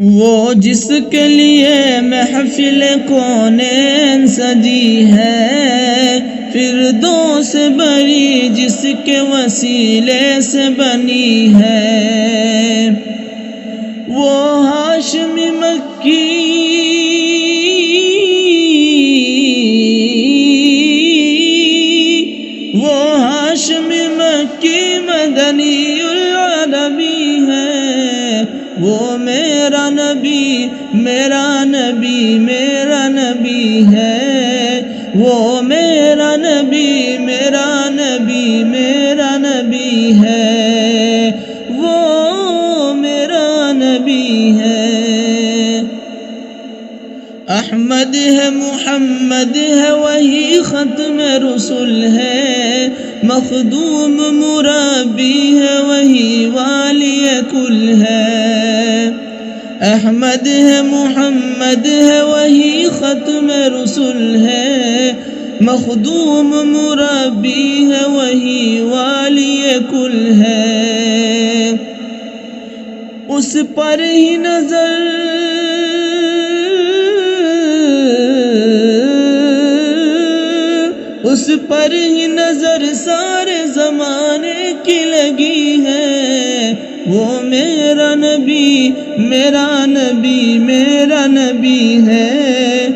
وہ جس کے لیے محفل کونین سجی ہے، فردوس بری جس کے وسیلے سے بنی ہے، وہ ہاشمی مکی مدنی العربی ہے، وہ میرا نبی میرا نبی میرا نبی ہے، وہ میرا نبی میرا نبی میرا نبی ہے، وہ میرا نبی ہے۔ احمد ہے محمد ہے وہی ختم رسول ہے، مخدوم مربی ہے وہی والی کل ہے۔ احمد ہے محمد ہے وہی ختم رسول ہے، مخدوم مربی ہے وہی والی کل ہے۔ اس پر ہی نظر سارے زمانے کی لگی ہے، وہ میرا نبی میرا نبی میرا نبی ہے،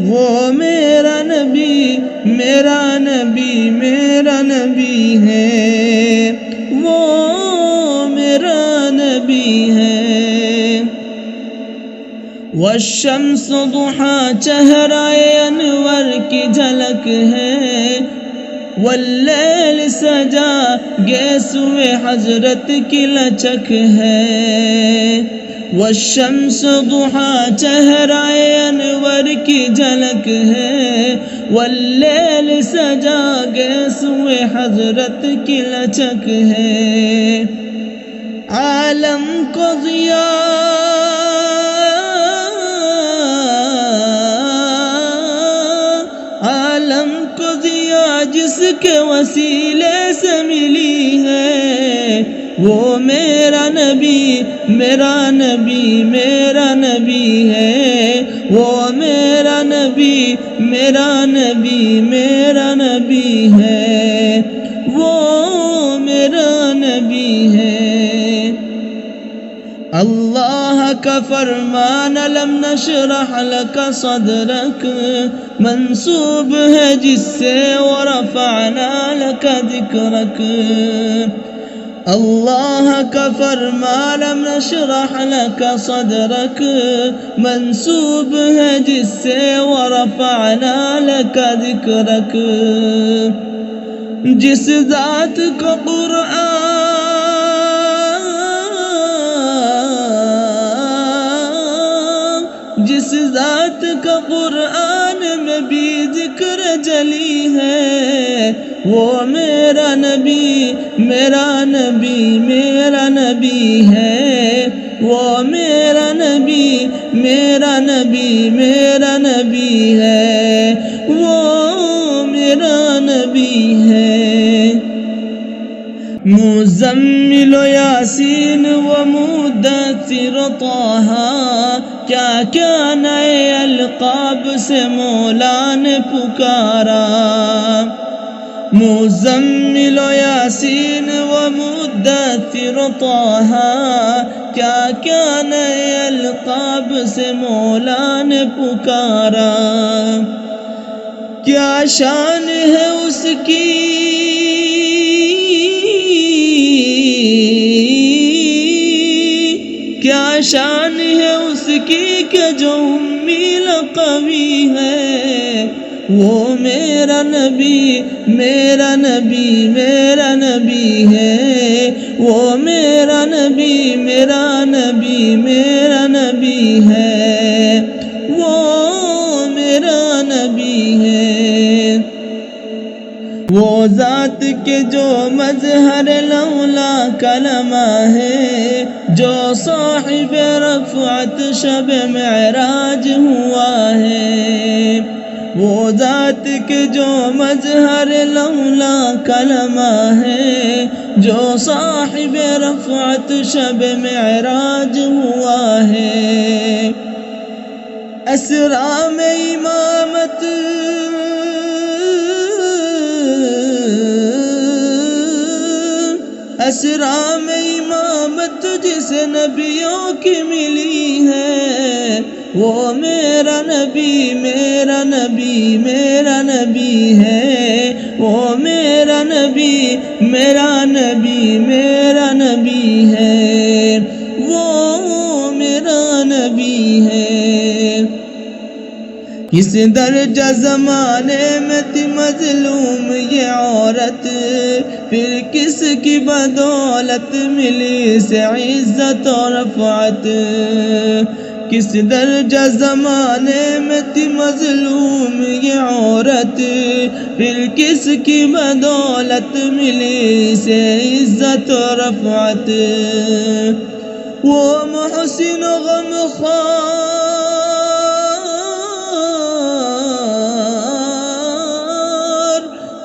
وہ میرا نبی میرا نبی میرا نبی ہے، وہ میرا نبی ہے۔ والشمس ضحا چہرائے انور کی جھلک ہے، واللیل سجا گیسوئے حضرت کی لچک ہے۔ والشمس ضحا چہرائے انور کی جھلک ہے، واللیل سجا گیسوئے حضرت کی لچک ہے۔ عالم کو ضیاء جس کے وسیلے سے ملی ہے، وہ میرا نبی میرا نبی میرا نبی ہے، وہ میرا نبی میرا نبی میرا نبی ہے، وہ میرا نبی ہے۔ اللہ کا فرمان لم نشرح لک صدرک منسوب ہے جس سے ورفعنا لک ذکرک۔ اللہ کا فرمان لم نشرح لک صدرک منسوب ہے جس سے ورفعنا لک ذکرک۔ جس ذات کو قرآن میں بھی ذکر جلی ہے، وہ میرا نبی میرا نبی میرا نبی ہے، وہ میرا نبی میرا نبی میرا نبی ہے، وہ میرا نبی ہے۔ مزمل یاسین و مدثر طہ، کیا کیا نئے القاب سے مولا نے پکارا۔ مزمل یاسین و مدثر طہ، کیا کیا نئے القاب سے مولا نے پکارا۔ کیا شان ہے اس کی کیا شان ہے اس کی کہ جو امی لقبی ہے، وہ میرا نبی میرا نبی میرا نبی ہے، وہ میرا نبی میرا نبی میرا نبی ہے، وہ میرا نبی ہے۔ وہ ذات کے جو مظہر لولا کلمہ ہے، جو صاحب رفعت شب معراج ہوا ہے۔ وہ ذات کے جو مظہر لولا کلمہ ہے، جو صاحب رفعت شب معراج ہوا ہے۔ اسرا میں امامت اسرا میں امامت جسے نبیوں کی ملی ہے، وہ میرا نبی میرا نبی میرا نبی ہے، وہ میرا نبی میرا نبی میرا نبی ہے، وہ میرا نبی ہے۔ کس درجہ زمانے میں تھی مظلوم یہ عورت، پھر کس کی بدولت ملی اسے عزت و رفعت۔ کس درجہ زمانے میں تھی مظلوم یہ عورت، پھر کس کی بدولت ملی اسے عزت و رفعت۔ وہ محسن و غمخوار،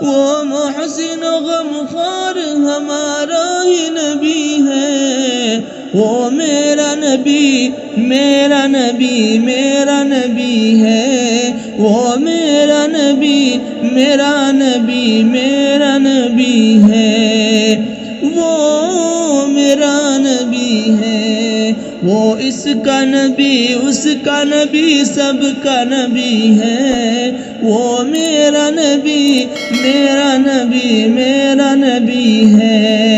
وہ محسن و غمخوار ہمارا ہی نبی ہے، وہ میرا نبی میرا نبی میرا نبی ہے، وہ میرا نبی میرا نبی میرا نبی ہے، وہ میرا نبی ہے۔ وہ اس کا نبی اس کا نبی سب کا نبی ہے، وہ میرا نبی میرا نبی میرا نبی ہے۔